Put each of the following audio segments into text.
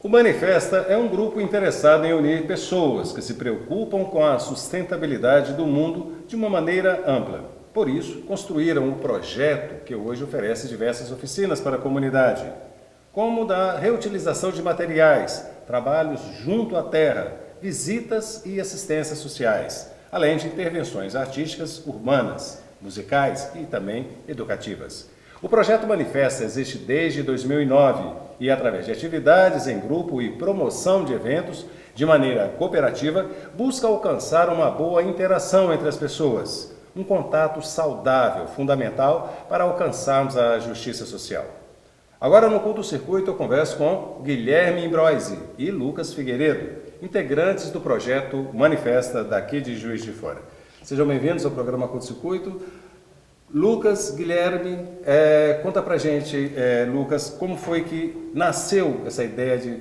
O Manifesta é um grupo interessado em unir pessoas que se preocupam com a sustentabilidade do mundo de uma maneira ampla. Por isso, construíram o projeto que hoje oferece diversas oficinas para a comunidade, como da reutilização de materiais, trabalhos junto à terra, visitas e assistências sociais, além de intervenções artísticas urbanas, musicais e também educativas. O projeto Manifesta existe desde 2009 e, através de atividades em grupo e promoção de eventos, de maneira cooperativa, busca alcançar uma boa interação entre as pessoas, um contato saudável, fundamental para alcançarmos a justiça social. Agora, no Culto Circuito, eu converso com Guilherme Imbroise e Lucas Figueiredo, integrantes do projeto Manifesta daqui de Juiz de Fora. Sejam bem-vindos ao programa Culto Circuito. Lucas, Guilherme, conta pra gente, Lucas, como foi que nasceu essa ideia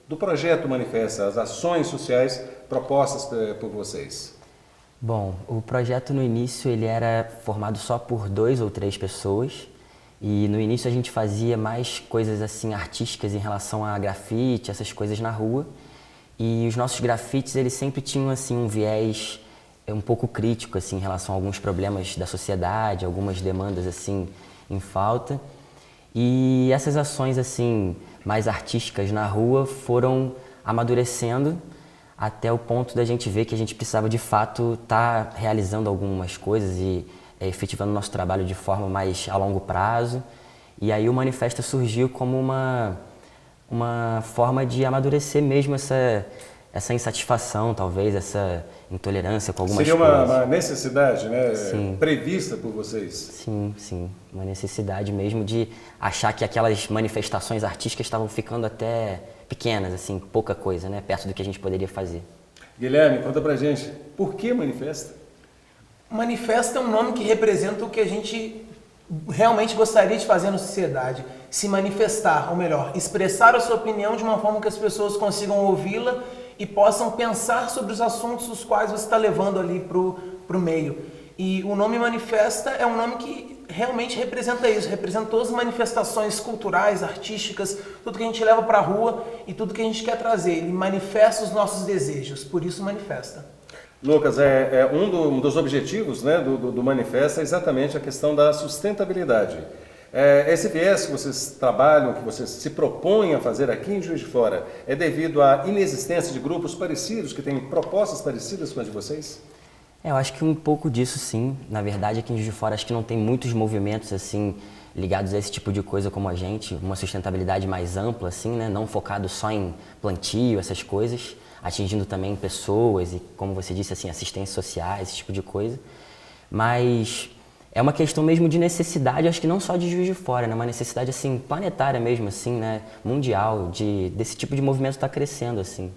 do projeto Manifesta, as ações sociais propostas por vocês? Bom, o projeto no início ele era formado só por 2 ou 3 pessoas e no início a gente fazia mais coisas assim artísticas em relação a grafite, essas coisas na rua, e os nossos grafites eles sempre tinham assim um viés um pouco crítico assim em relação a alguns problemas da sociedade, algumas demandas assim em falta. E essas ações assim mais artísticas na rua foram amadurecendo até o ponto da gente ver que a gente precisava de fato estar realizando algumas coisas e efetivando nosso trabalho de forma mais a longo prazo. E aí o Manifesta surgiu como uma forma de amadurecer mesmo essa insatisfação, talvez, essa intolerância com algumas coisas. Seria uma necessidade, né? Sim. Prevista por vocês? Sim. Uma necessidade mesmo de achar que aquelas manifestações artísticas estavam ficando até pequenas, assim, pouca coisa, né? Perto do que a gente poderia fazer. Guilherme, conta pra gente, por que Manifesta? Manifesta é um nome que representa o que a gente realmente gostaria de fazer na sociedade. Se manifestar, ou melhor, expressar a sua opinião de uma forma que as pessoas consigam ouvi-la e possam pensar sobre os assuntos os quais você está levando ali para o meio. E o nome Manifesta é um nome que realmente representa isso, representa todas as manifestações culturais, artísticas, tudo que a gente leva para a rua e tudo que a gente quer trazer. Ele manifesta os nossos desejos, por isso Manifesta. Lucas, um dos objetivos, né, do Manifesta é exatamente a questão da sustentabilidade. Esse viés que vocês trabalham, que vocês se propõem a fazer aqui em Juiz de Fora, é devido à inexistência de grupos parecidos, que têm propostas parecidas com as de vocês? Eu acho que um pouco disso sim. Na verdade, aqui em Juiz de Fora acho que não tem muitos movimentos assim ligados a esse tipo de coisa como a gente, uma sustentabilidade mais ampla assim, né, não focado só em plantio, essas coisas, atingindo também pessoas e, como você disse assim, assistências sociais, esse tipo de coisa. Mas é uma questão mesmo de necessidade, acho que não só de Juiz de Fora, né? Uma necessidade assim planetária mesmo, assim, né? Mundial, desse tipo de movimento está crescendo assim.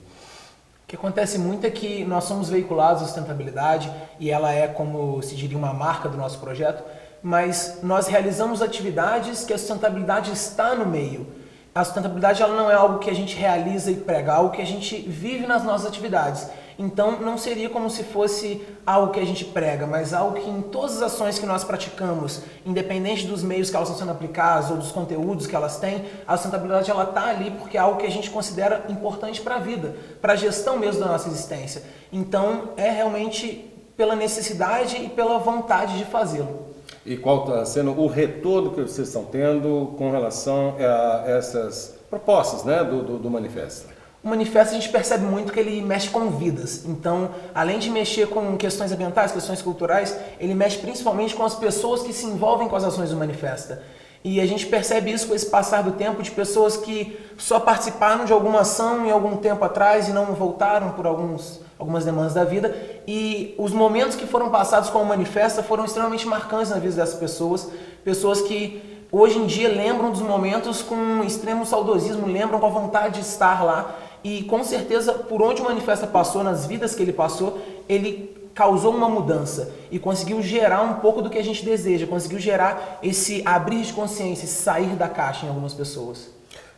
O que acontece muito é que nós somos veiculados a sustentabilidade e ela é, como se diria, uma marca do nosso projeto, mas nós realizamos atividades que a sustentabilidade está no meio. A sustentabilidade ela não é algo que a gente realiza e prega, é algo que a gente vive nas nossas atividades. Então não seria como se fosse algo que a gente prega, mas algo que em todas as ações que nós praticamos, independente dos meios que elas estão sendo aplicadas ou dos conteúdos que elas têm, a sustentabilidade ela está ali porque é algo que a gente considera importante para a vida, para a gestão mesmo da nossa existência. Então é realmente pela necessidade e pela vontade de fazê-lo. E qual está sendo o retorno que vocês estão tendo com relação a essas propostas, né, do Manifesta? O Manifesta a gente percebe muito que ele mexe com vidas. Então, além de mexer com questões ambientais, questões culturais, ele mexe principalmente com as pessoas que se envolvem com as ações do Manifesta. E a gente percebe isso com esse passar do tempo de pessoas que só participaram de alguma ação em algum tempo atrás e não voltaram por algumas demandas da vida. E os momentos que foram passados com o Manifesta foram extremamente marcantes na vida dessas pessoas. Pessoas que hoje em dia lembram dos momentos com extremo saudosismo, lembram com a vontade de estar lá. E com certeza, por onde o Manifesta passou, nas vidas que ele passou, ele causou uma mudança e conseguiu gerar um pouco do que a gente deseja, conseguiu gerar esse abrir de consciência, esse sair da caixa em algumas pessoas.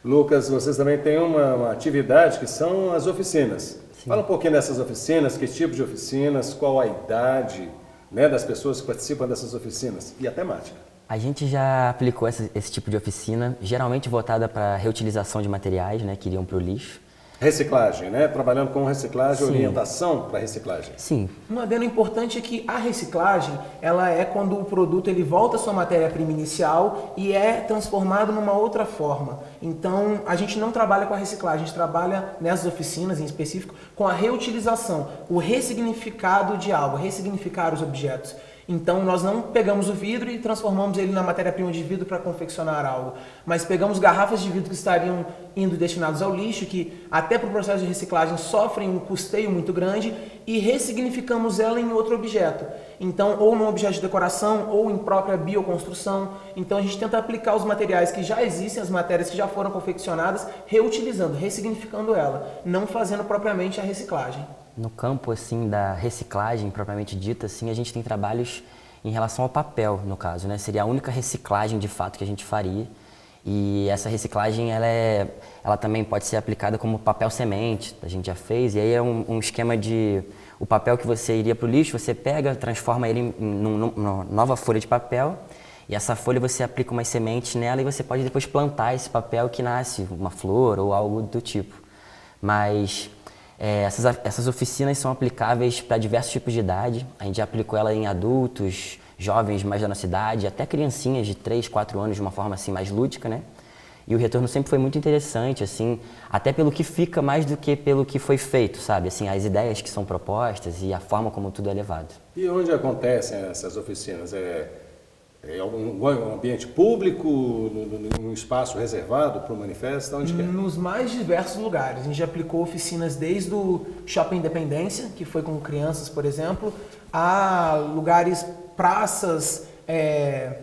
Lucas, vocês também têm uma atividade que são as oficinas. Sim. Fala um pouquinho dessas oficinas, que tipo de oficinas, qual a idade, né, das pessoas que participam dessas oficinas e a temática. A gente já aplicou esse tipo de oficina, geralmente voltada para reutilização de materiais, né, que iriam para o lixo. Reciclagem, né? Trabalhando com reciclagem, Sim. orientação para reciclagem. Sim, Um adendo importante é que a reciclagem, ela é quando o produto ele volta à sua matéria-prima inicial e é transformado numa outra forma. Então, a gente não trabalha com a reciclagem, a gente trabalha nessas oficinas em específico com a reutilização, o ressignificado de algo, ressignificar os objetos. Então, nós não pegamos o vidro e transformamos ele na matéria-prima de vidro para confeccionar algo, mas pegamos garrafas de vidro que estariam indo destinados ao lixo, que até para o processo de reciclagem sofrem um custeio muito grande, e ressignificamos ela em outro objeto. Então, ou num objeto de decoração, ou em própria bioconstrução. Então, a gente tenta aplicar os materiais que já existem, as matérias que já foram confeccionadas, reutilizando, ressignificando ela, não fazendo propriamente a reciclagem. no campo assim da reciclagem propriamente dita, assim, a gente tem trabalhos em relação ao papel, no caso, né? Seria a única reciclagem de fato que a gente faria. E essa reciclagem ela também pode ser aplicada como papel semente, a gente já fez. E aí é um esquema de o papel que você iria para o lixo, você pega, transforma ele em numa nova folha de papel. E essa folha você aplica umas sementes nela e você pode depois plantar esse papel que nasce uma flor ou algo do tipo. Mas essas oficinas são aplicáveis para diversos tipos de idade. A gente já aplicou ela em adultos, jovens mais da nossa idade, até criancinhas de 3, 4 anos de uma forma assim mais lúdica, né? E o retorno sempre foi muito interessante, assim, até pelo que fica mais do que pelo que foi feito, sabe? Assim, as ideias que são propostas e a forma como tudo é levado. E onde acontecem essas oficinas? É um ambiente público, num espaço reservado para o manifesto? Onde que é? Nos mais diversos lugares. A gente já aplicou oficinas desde o Shopping Independência, que foi com crianças, por exemplo, a lugares, praças,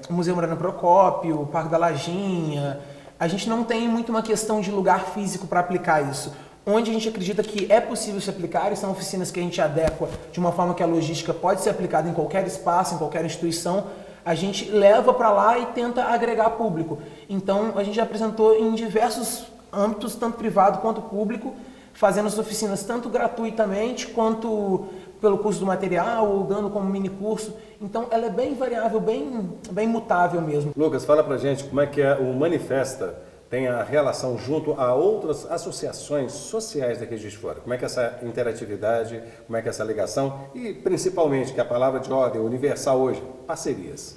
Museu Morano Procópio, Parque da Lajinha. A gente não tem muito uma questão de lugar físico para aplicar isso. Onde a gente acredita que é possível se aplicar, e são oficinas que a gente adequa de uma forma que a logística pode ser aplicada em qualquer espaço, em qualquer instituição, a gente leva para lá e tenta agregar público. Então, a gente já apresentou em diversos âmbitos, tanto privado quanto público, fazendo as oficinas tanto gratuitamente quanto pelo custo do material ou dando como mini curso. Então, ela é bem variável, bem mutável mesmo. Lucas, fala pra gente como é que o Manifesta tem a relação junto a outras associações sociais daqui de Juiz de Fora. Como é que essa interatividade, como é que essa ligação e principalmente, que a palavra de ordem universal hoje, parcerias.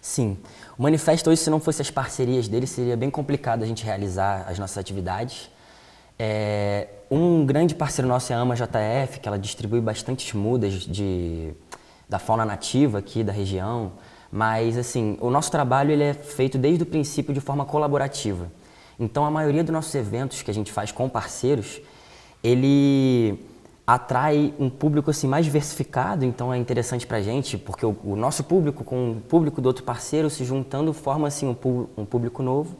Sim, o Manifesto hoje, se não fosse as parcerias dele, seria bem complicado a gente realizar as nossas atividades. Um grande parceiro nosso é a AMA JF, que ela distribui bastantes mudas da fauna nativa aqui da região. Mas, assim, o nosso trabalho ele é feito desde o princípio de forma colaborativa. Então, a maioria dos nossos eventos que a gente faz com parceiros, ele atrai um público assim, mais diversificado, então é interessante pra gente, porque o nosso público com o público do outro parceiro se juntando forma assim, um público novo.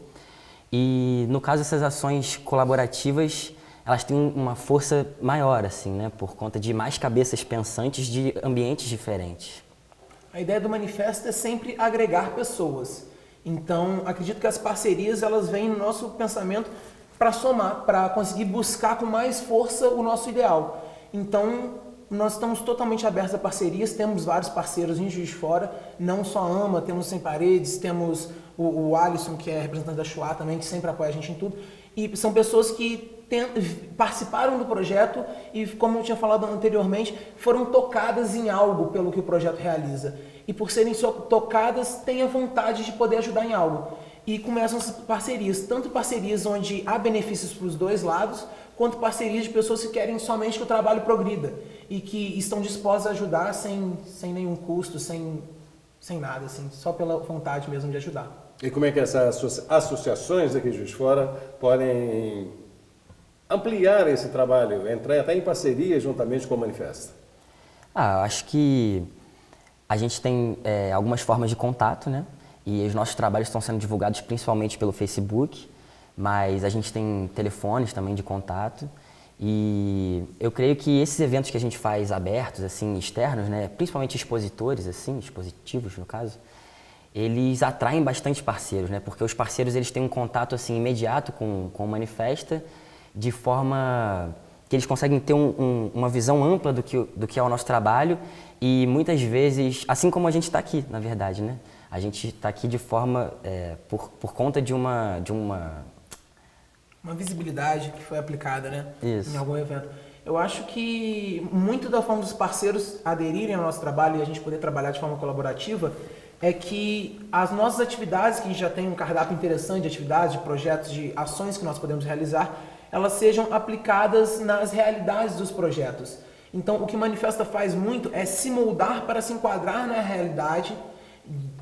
E, no caso, essas ações colaborativas, elas têm uma força maior, assim, né? Por conta de mais cabeças pensantes de ambientes diferentes. A ideia do manifesto é sempre agregar pessoas. Então, acredito que as parcerias elas vêm no nosso pensamento para somar, para conseguir buscar com mais força o nosso ideal. Então, nós estamos totalmente abertos a parcerias, temos vários parceiros em Juiz de Fora, não só a AMA, temos Sem Paredes, temos o Alisson, que é representante da Chuá também, que sempre apoia a gente em tudo. E são pessoas que participaram do projeto e, como eu tinha falado anteriormente, foram tocadas em algo pelo que o projeto realiza. E por serem tocadas, têm a vontade de poder ajudar em algo. E começam as parcerias, tanto parcerias onde há benefícios para os dois lados, quanto parcerias de pessoas que querem somente que o trabalho progrida e que estão dispostas a ajudar sem nenhum custo, sem nada, assim, só pela vontade mesmo de ajudar. E como é que essas associações aqui de Juiz de Fora podem ampliar esse trabalho, entrar até em parceria juntamente com o Manifesta? Acho que a gente tem algumas formas de contato, né? E os nossos trabalhos estão sendo divulgados principalmente pelo Facebook, mas a gente tem telefones também de contato. E eu creio que esses eventos que a gente faz abertos, assim, externos, né? Principalmente expositores, assim, expositivos no caso, eles atraem bastante parceiros, né? Porque os parceiros eles têm um contato assim imediato com o Manifesta, de forma que eles conseguem ter uma visão ampla do que é o nosso trabalho e muitas vezes, assim como a gente está aqui, na verdade, né? A gente está aqui de forma, por conta de uma visibilidade que foi aplicada, né? Isso. Em algum evento. Eu acho que muito da forma dos parceiros aderirem ao nosso trabalho e a gente poder trabalhar de forma colaborativa é que as nossas atividades, que a gente já tem um cardápio interessante de atividades, de projetos, de ações que nós podemos realizar, elas sejam aplicadas nas realidades dos projetos. Então, o que Manifesta faz muito é se moldar para se enquadrar na realidade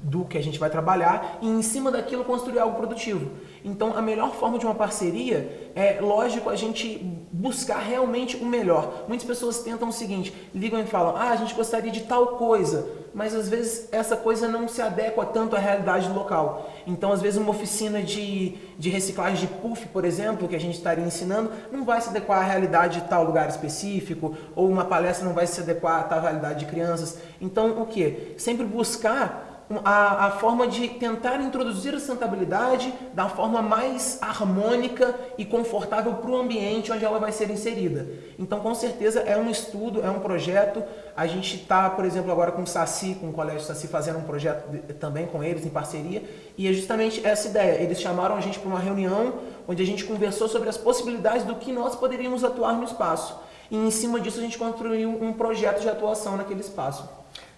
do que a gente vai trabalhar e em cima daquilo construir algo produtivo. Então, a melhor forma de uma parceria é, lógico, a gente buscar realmente o melhor. Muitas pessoas tentam o seguinte, ligam e falam, a gente gostaria de tal coisa, mas às vezes essa coisa não se adequa tanto à realidade local. Então, às vezes, uma oficina de reciclagem de puff, por exemplo, que a gente estaria ensinando, não vai se adequar à realidade de tal lugar específico, ou uma palestra não vai se adequar a tal realidade de crianças. Então, o quê? Sempre buscar a forma de tentar introduzir a sustentabilidade da forma mais harmônica e confortável para o ambiente onde ela vai ser inserida. Então, com certeza, é um estudo, é um projeto. A gente está, por exemplo, agora com o Saci, com o Colégio Saci, fazendo um projeto também com eles, em parceria, e é justamente essa ideia. Eles chamaram a gente para uma reunião onde a gente conversou sobre as possibilidades do que nós poderíamos atuar no espaço. E, em cima disso, a gente construiu um projeto de atuação naquele espaço.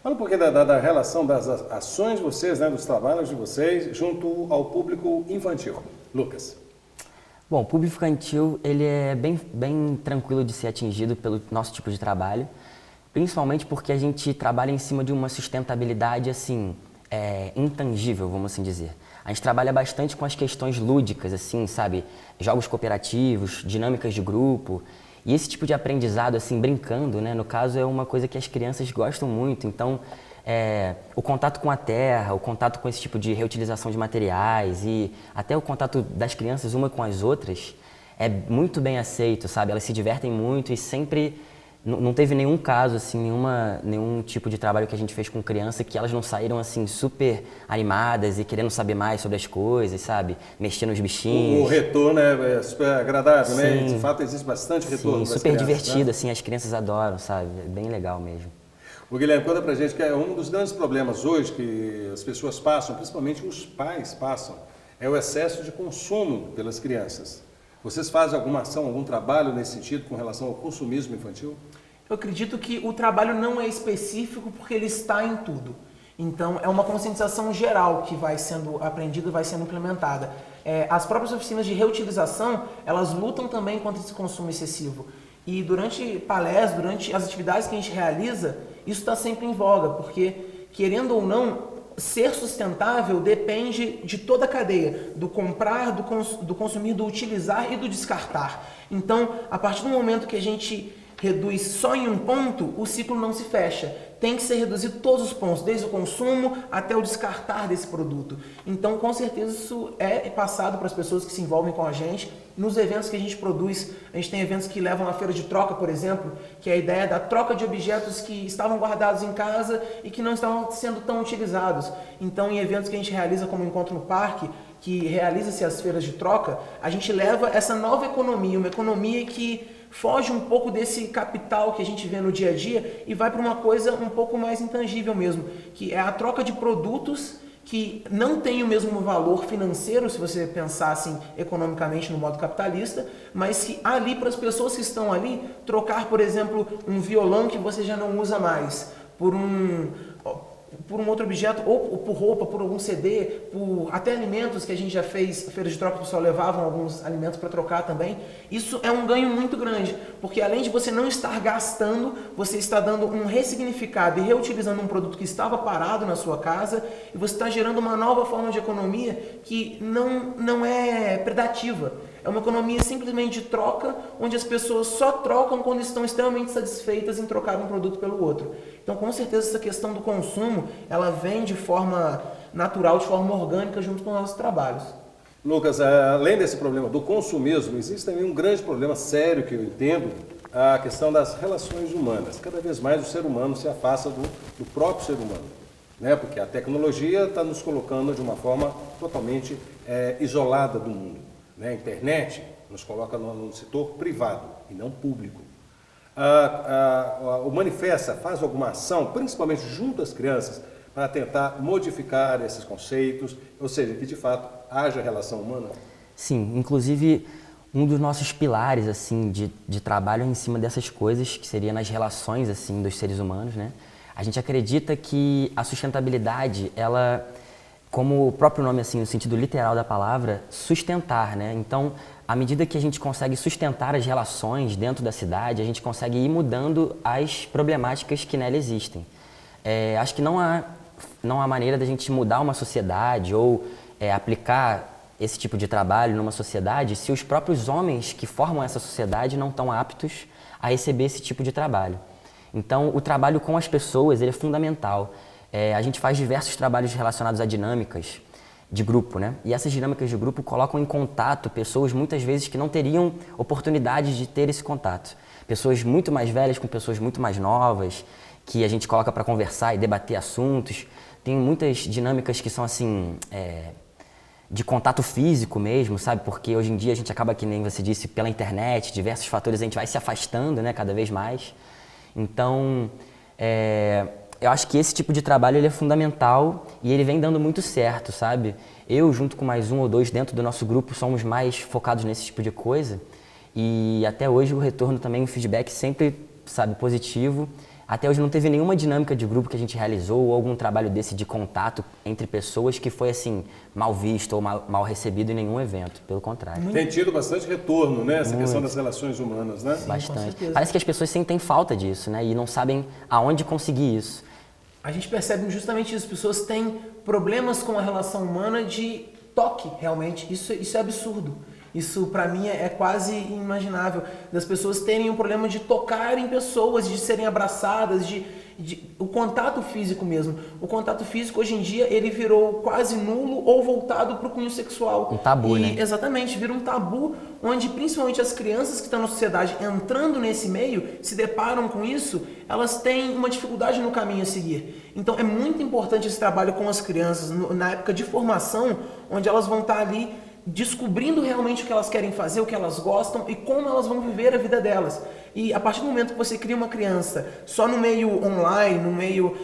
Fala um pouquinho da relação das ações de vocês, né, dos trabalhos de vocês, junto ao público infantil. Lucas. Bom, o público infantil ele é bem tranquilo de ser atingido pelo nosso tipo de trabalho, principalmente porque a gente trabalha em cima de uma sustentabilidade assim, intangível, vamos assim dizer. A gente trabalha bastante com as questões lúdicas, assim, sabe? Jogos cooperativos, dinâmicas de grupo. E esse tipo de aprendizado, assim, brincando, né? No caso, é uma coisa que as crianças gostam muito. Então, o contato com a terra, o contato com esse tipo de reutilização de materiais e até o contato das crianças uma com as outras é muito bem aceito, sabe? Elas se divertem muito e sempre... Não teve nenhum caso, assim, nenhum tipo de trabalho que a gente fez com criança que elas não saíram, assim, super animadas e querendo saber mais sobre as coisas, sabe? Mexer nos bichinhos. O retorno é super agradável, né? Sim. De fato, existe bastante retorno. Sim, super divertido, né? Assim, as crianças adoram, sabe? É bem legal mesmo. O Guilherme, conta pra gente que um dos grandes problemas hoje que as pessoas passam, principalmente os pais passam, é o excesso de consumo pelas crianças. Vocês fazem alguma ação, algum trabalho nesse sentido com relação ao consumismo infantil? Eu acredito que o trabalho não é específico porque ele está em tudo. Então, é uma conscientização geral que vai sendo aprendida, vai sendo implementada. As próprias oficinas de reutilização, elas lutam também contra esse consumo excessivo. E durante palestras, durante as atividades que a gente realiza, isso está sempre em voga, porque, querendo ou não, ser sustentável depende de toda a cadeia, do comprar, do consumir, do utilizar e do descartar. Então, a partir do momento que a gente reduz só em um ponto, o ciclo não se fecha. Tem que ser reduzido todos os pontos, desde o consumo até o descartar desse produto. Então, com certeza, isso é passado para as pessoas que se envolvem com a gente. Nos eventos que a gente produz, a gente tem eventos que levam à feira de troca, por exemplo, que é a ideia da troca de objetos que estavam guardados em casa e que não estavam sendo tão utilizados. Então, em eventos que a gente realiza como Encontro no Parque, que realiza-se as feiras de troca, a gente leva essa nova economia, uma economia que foge um pouco desse capital que a gente vê no dia a dia e vai para uma coisa um pouco mais intangível mesmo, que é a troca de produtos que não tem o mesmo valor financeiro, se você pensar assim economicamente no modo capitalista, mas que ali para as pessoas que estão ali, trocar, por exemplo, um violão que você já não usa mais, por um outro objeto, ou por roupa, por algum CD, por até alimentos que a gente já fez, feira de troca, o pessoal levavam alguns alimentos para trocar também. Isso é um ganho muito grande, porque além de você não estar gastando, você está dando um ressignificado e reutilizando um produto que estava parado na sua casa, e você está gerando uma nova forma de economia que não é predativa. É uma economia simplesmente de troca, onde as pessoas só trocam quando estão extremamente satisfeitas em trocar um produto pelo outro. Então, com certeza, essa questão do consumo, ela vem de forma natural, de forma orgânica, junto com os nossos trabalhos. Lucas, além desse problema do consumismo, existe também um grande problema sério que eu entendo, a questão das relações humanas. Cada vez mais o ser humano se afasta do próprio ser humano, né? Porque a tecnologia está nos colocando de uma forma totalmente isolada do mundo. A internet nos coloca no setor privado e não público. O Manifesta faz alguma ação, principalmente junto às crianças, para tentar modificar esses conceitos, ou seja, que de fato haja relação humana? Sim, inclusive um dos nossos pilares assim de trabalho é em cima dessas coisas, que seria nas relações assim dos seres humanos, né? A gente acredita que a sustentabilidade, ela, como o próprio nome assim, no sentido literal da palavra, sustentar, né? Então, à medida que a gente consegue sustentar as relações dentro da cidade, a gente consegue ir mudando as problemáticas que nela existem. Acho que não há maneira da gente mudar uma sociedade ou aplicar esse tipo de trabalho numa sociedade se os próprios homens que formam essa sociedade não estão aptos a receber esse tipo de trabalho. Então, o trabalho com as pessoas ele é fundamental. A gente faz diversos trabalhos relacionados a dinâmicas de grupo, né? E essas dinâmicas de grupo colocam em contato pessoas muitas vezes que não teriam oportunidade de ter esse contato. Pessoas muito mais velhas com pessoas muito mais novas, que a gente coloca para conversar e debater assuntos. Tem muitas dinâmicas que são assim, de contato físico mesmo, sabe? Porque hoje em dia a gente acaba, que nem você disse, pela internet, diversos fatores, a gente vai se afastando, né, cada vez mais. Então, eu acho que esse tipo de trabalho ele é fundamental e ele vem dando muito certo, sabe? Eu, junto com mais um ou dois dentro do nosso grupo, somos mais focados nesse tipo de coisa e até hoje o retorno também, o feedback sempre, sabe, positivo. Até hoje não teve nenhuma dinâmica de grupo que a gente realizou ou algum trabalho desse de contato entre pessoas que foi assim, mal visto ou mal recebido em nenhum evento, pelo contrário. Tem tido bastante retorno, né? Essa questão das relações humanas, né? Sim, bastante. Parece que as pessoas sentem falta disso, né? E não sabem aonde conseguir isso. A gente percebe justamente isso, as pessoas têm problemas com a relação humana de toque, realmente, isso é absurdo. Isso, para mim, é quase inimaginável, das pessoas terem um problema de tocar em pessoas, de serem abraçadas, o contato físico mesmo. O contato físico, hoje em dia, ele virou quase nulo ou voltado para o cunho sexual. Um tabu, né? Exatamente, vira um tabu, onde principalmente as crianças que estão na sociedade entrando nesse meio, se deparam com isso, elas têm uma dificuldade no caminho a seguir. Então, é muito importante esse trabalho com as crianças, na época de formação, onde elas vão estar ali descobrindo realmente o que elas querem fazer, o que elas gostam e como elas vão viver a vida delas. E a partir do momento que você cria uma criança só no meio online, no meio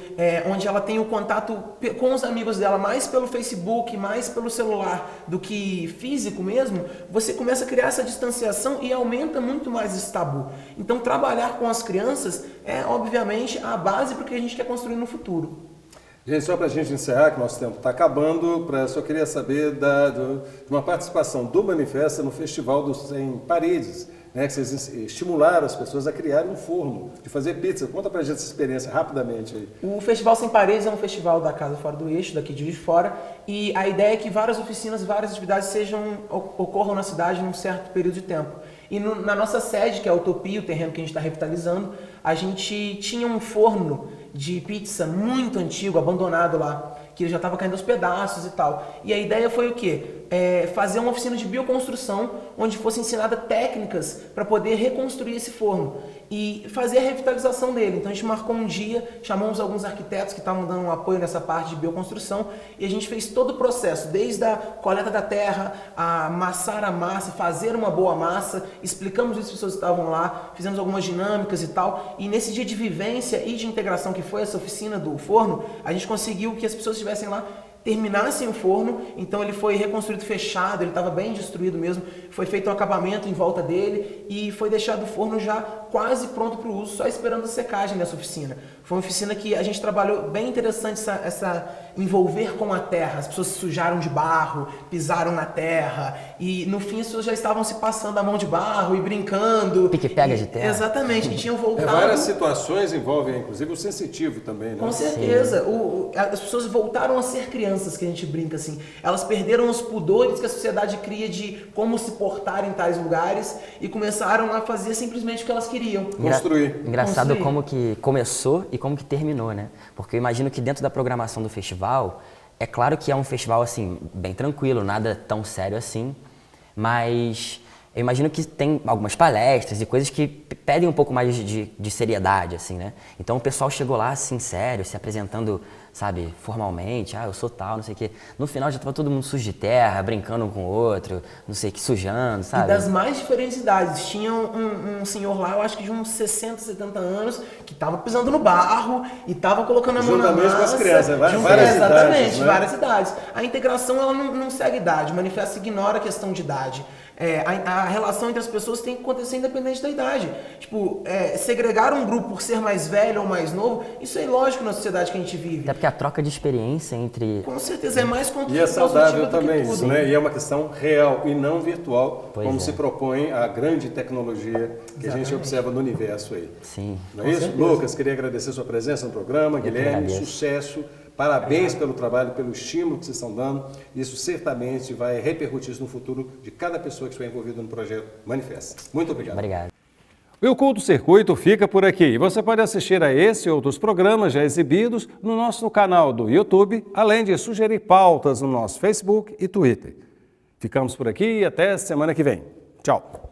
onde ela tem o contato com os amigos dela mais pelo Facebook, mais pelo celular do que físico mesmo, você começa a criar essa distanciação e aumenta muito mais esse tabu. Então trabalhar com as crianças é obviamente a base para o que a gente quer construir no futuro. Gente, só para a gente encerrar, que nosso tempo está acabando, só queria saber de uma participação do Manifesta no Festival dos 100 Paredes, né, que vocês estimularam as pessoas a criarem um forno, de fazer pizza. Conta para a gente essa experiência rapidamente aí. O Festival Sem Paredes é um festival da Casa Fora do Eixo, daqui de Juiz de Fora, e a ideia é que várias oficinas, várias atividades ocorram na cidade num certo período de tempo. E na nossa sede, que é a Utopia, o terreno que a gente está revitalizando, a gente tinha um forno de pizza muito antigo, abandonado lá, que ele já estava caindo aos pedaços e tal. E a ideia foi o quê? Fazer uma oficina de bioconstrução, onde fosse ensinada técnicas para poder reconstruir esse forno e fazer a revitalização dele. Então a gente marcou um dia, chamamos alguns arquitetos que estavam dando um apoio nessa parte de bioconstrução e a gente fez todo o processo, desde a coleta da terra, a amassar a massa, fazer uma boa massa, explicamos isso, as pessoas estavam lá, fizemos algumas dinâmicas e tal, e nesse dia de vivência e de integração que foi essa oficina do forno, a gente conseguiu que as pessoas estivessem lá, terminassem o forno, então ele foi reconstruído fechado, ele estava bem destruído mesmo, foi feito um acabamento em volta dele e foi deixado o forno já quase pronto para o uso, só esperando a secagem dessa oficina. Foi uma oficina que a gente trabalhou bem interessante, essa envolver com a terra, as pessoas se sujaram de barro, pisaram na terra e no fim as pessoas já estavam se passando a mão de barro e brincando. Pique-pega de terra. Exatamente, e tinham voltado... Várias situações envolvem, inclusive, o sensitivo também, né? Com certeza. As pessoas voltaram a ser crianças, que a gente brinca assim. Elas perderam os pudores que a sociedade cria de como se portar em tais lugares e começaram a fazer simplesmente o que elas queriam. Construir. Engraçado como que começou e como que terminou, né? Porque eu imagino que dentro da programação do festival, é claro que é um festival, assim, bem tranquilo, nada tão sério assim, mas eu imagino que tem algumas palestras e coisas que pedem um pouco mais de seriedade, assim, né? Então o pessoal chegou lá, assim, sério, se apresentando sabe, formalmente, eu sou tal, não sei o quê. No final já tava todo mundo sujo de terra, brincando um com o outro, não sei o que, sujando, sabe? E das mais diferentes idades. Tinha um senhor lá, eu acho que de uns 60, 70 anos, que tava pisando no barro e tava colocando a mão na massa. Juntamente com as crianças, várias exatamente, idades, né? várias idades. A integração, ela não segue idade, o manifesto ignora a questão de idade. A relação entre as pessoas tem que acontecer independente da idade. Tipo, segregar um grupo por ser mais velho ou mais novo, isso é ilógico na sociedade que a gente vive. Até porque a troca de experiência entre... Com certeza, é mais E é saudável do que também tudo. isso, né? E é uma questão real e não virtual, Pois como é. se propõe a grande tecnologia que a gente observa no universo aí. Sim. Não é isso? Lucas, queria agradecer sua presença no programa. Guilherme, agradeço. sucesso. Parabéns pelo trabalho, pelo estímulo que vocês estão dando. Isso certamente vai repercutir no futuro de cada pessoa que estiver envolvida no projeto Manifesta. Muito obrigado. Obrigado. O Culto Circuito fica por aqui. E você pode assistir a esse e outros programas já exibidos no nosso canal do YouTube, além de sugerir pautas no nosso Facebook e Twitter. Ficamos por aqui e até semana que vem. Tchau.